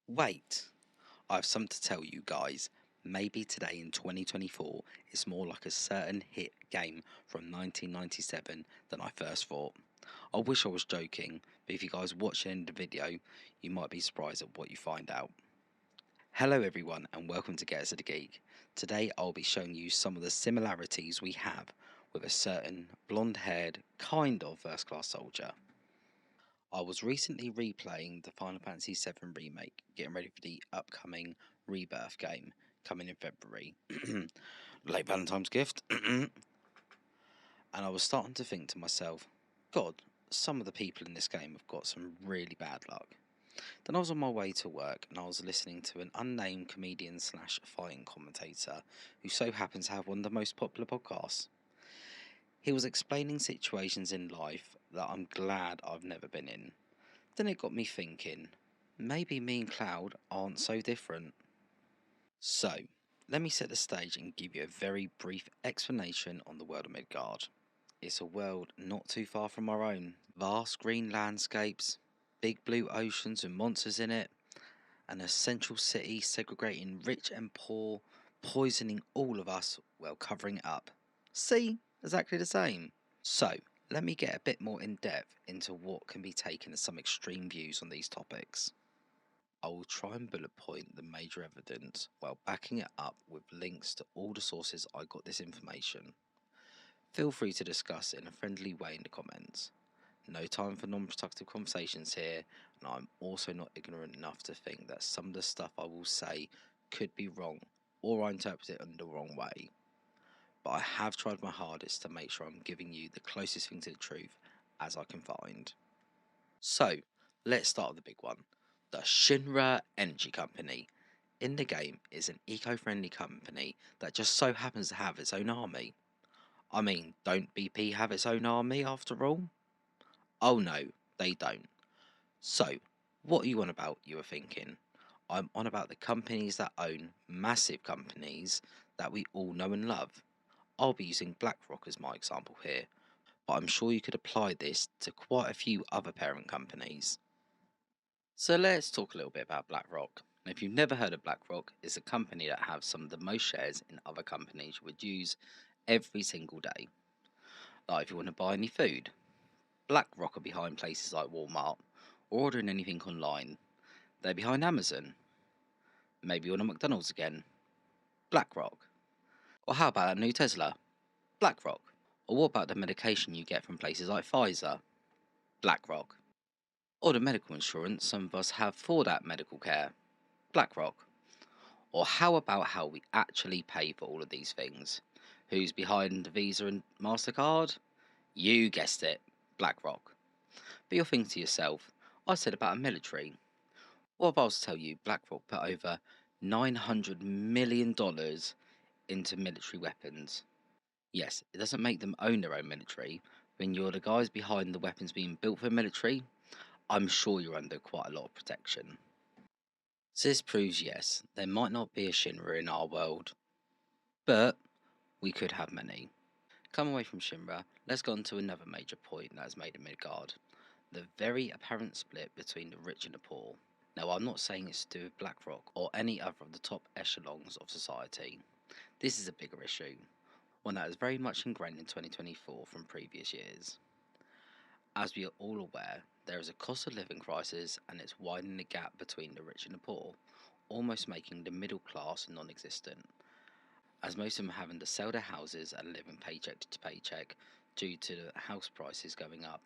Wait, I have something to tell you guys. Maybe today in 2024 is more like a certain hit game from 1997 than I first thought. I wish I was joking, but if you guys watch the end of the video, you might be surprised at what you find out. Hello everyone and welcome to Get Us to the Geek. Today I'll be showing you some of the similarities we have with a certain blonde haired kind of first class soldier. I was recently replaying the Final Fantasy VII Remake, getting ready for the upcoming Rebirth game coming in February. Late Valentine's gift. And I was starting to think to myself, God, some of the people in this game have got some really bad luck. Then I was on my way to work and I was listening to an unnamed comedian slash fighting commentator who so happens to have one of the most popular podcasts. He was explaining situations in life that I'm glad I've never been in. Then it got me thinking, maybe me and Cloud aren't so different. So, let me set the stage and give you a very brief explanation on the world of Midgard. It's a world not too far from our own. Vast green landscapes, big blue oceans with monsters in it, and a central city segregating rich and poor, poisoning all of us while covering it up. See? Exactly the same. So, let me get a bit more in depth into what can be taken as some extreme views on these topics. I will try and bullet point the major evidence while backing it up with links to all the sources I got this information. Feel free to discuss it in a friendly way in the comments. No time for non-productive conversations here, and I'm also not ignorant enough to think that some of the stuff I will say could be wrong or I interpret it in the wrong way. But I have tried my hardest to make sure I'm giving you the closest thing to the truth as I can find. So, let's start with the big one. The Shinra Energy Company. In the game is an eco-friendly company that just so happens to have its own army. I mean, don't BP have its own army after all? Oh no, they don't. So, what are you on about, you are thinking? I'm on about the companies that own massive companies that we all know and love. I'll be using BlackRock as my example here, but I'm sure you could apply this to quite a few other parent companies. So let's talk a little bit about BlackRock. If you've never heard of BlackRock, it's a company that has some of the most shares in other companies you would use every single day. Like if you want to buy any food, BlackRock are behind places like Walmart, or ordering anything online. They're behind Amazon. Maybe you want a McDonald's again, BlackRock. Or how about a new Tesla, BlackRock. Or what about the medication you get from places like Pfizer, BlackRock. Or the medical insurance some of us have for that medical care, BlackRock. Or how about how we actually pay for all of these things? Who's behind Visa and MasterCard? You guessed it, BlackRock. But you're thinking to yourself, I said about a military. What if I was to tell you BlackRock put over $900 million into military weapons? Yes, it doesn't make them own their own military. When you're the guys behind the weapons being built for the military, I'm sure you're under quite a lot of protection. So this proves yes, there might not be a Shinra in our world, but we could have many. Come away from Shinra, let's go on to another major point that is made in Midgard. The very apparent split between the rich and the poor. Now I'm not saying it's to do with BlackRock or any other of the top echelons of society. This is a bigger issue, one that is very much ingrained in 2024 from previous years. As we are all aware, there is a cost of living crisis and it's widening the gap between the rich and the poor, almost making the middle class non-existent, as most of them are having to sell their houses and living paycheck to paycheck due to the house prices going up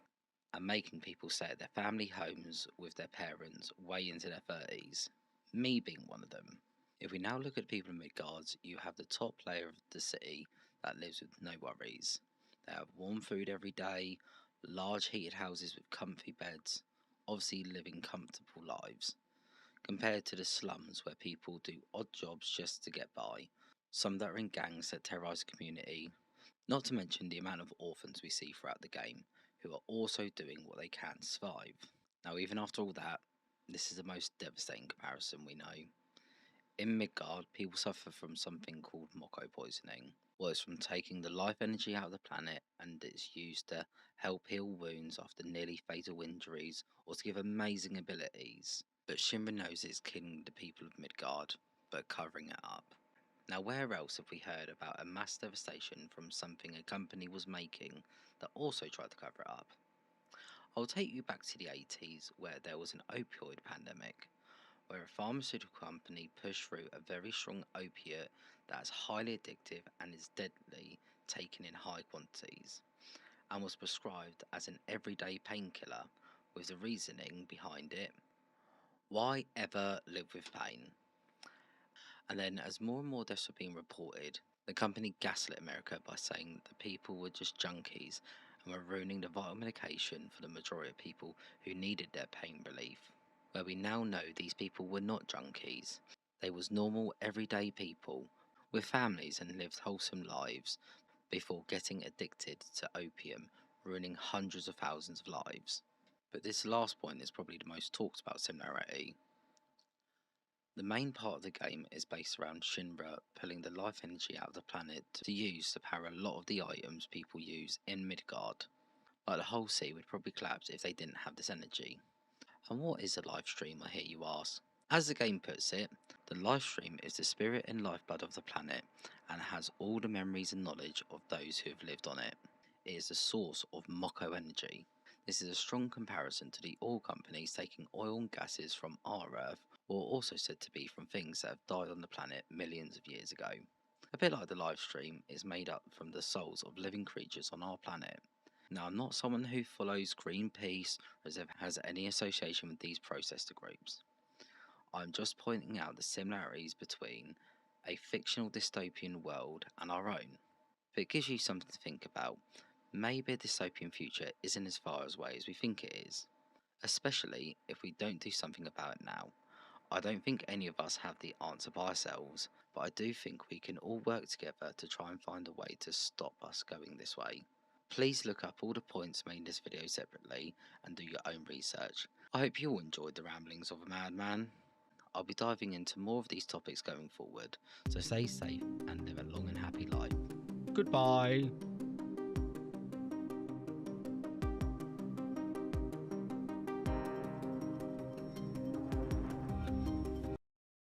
and making people stay at their family homes with their parents way into their 30s, me being one of them. If we now look at people in Midgard, you have the top layer of the city that lives with no worries. They have warm food every day, large heated houses with comfy beds, obviously living comfortable lives, compared to the slums where people do odd jobs just to get by, some that are in gangs that terrorise the community, not to mention the amount of orphans we see throughout the game, who are also doing what they can to survive. Now even after all that, this is the most devastating comparison we know. In Midgard, people suffer from something called Moko poisoning. Well, it's from taking the life energy out of the planet and it's used to help heal wounds after nearly fatal injuries or to give amazing abilities. But Shinra knows it's killing the people of Midgard, but covering it up. Now, where else have we heard about a mass devastation from something a company was making that also tried to cover it up? I'll take you back to the 80s, where there was an opioid pandemic, where a pharmaceutical company pushed through a very strong opiate that is highly addictive and is deadly taken in high quantities, and was prescribed as an everyday painkiller, with the reasoning behind it: why ever live with pain? And then, as more and more deaths were being reported, the company gaslit America by saying that the people were just junkies and were ruining the vital medication for the majority of people who needed their pain relief. Where we now know these people were not junkies. They was normal, everyday people with families and lived wholesome lives before getting addicted to opium, ruining hundreds of thousands of lives. But this last point is probably the most talked about similarity. The main part of the game is based around Shinra pulling the life energy out of the planet to use to power a lot of the items people use in Midgard. Like the whole sea would probably collapse if they didn't have this energy. And what is a life stream, I hear you ask? As the game puts it, the life stream is the spirit and lifeblood of the planet and has all the memories and knowledge of those who have lived on it. It is the source of Moko energy. This is a strong comparison to the oil companies taking oil and gases from our Earth, or also said to be from things that have died on the planet millions of years ago. A bit like the life stream is made up from the souls of living creatures on our planet. Now, I'm not someone who follows Greenpeace or has any association with these protester groups. I'm just pointing out the similarities between a fictional dystopian world and our own. If it gives you something to think about, maybe a dystopian future isn't as far away as we think it is, especially if we don't do something about it now. I don't think any of us have the answer by ourselves, but I do think we can all work together to try and find a way to stop us going this way. Please look up all the points made in this video separately and do your own research. I hope you all enjoyed the ramblings of a madman. I'll be diving into more of these topics going forward, so stay safe and live a long and happy life. Goodbye.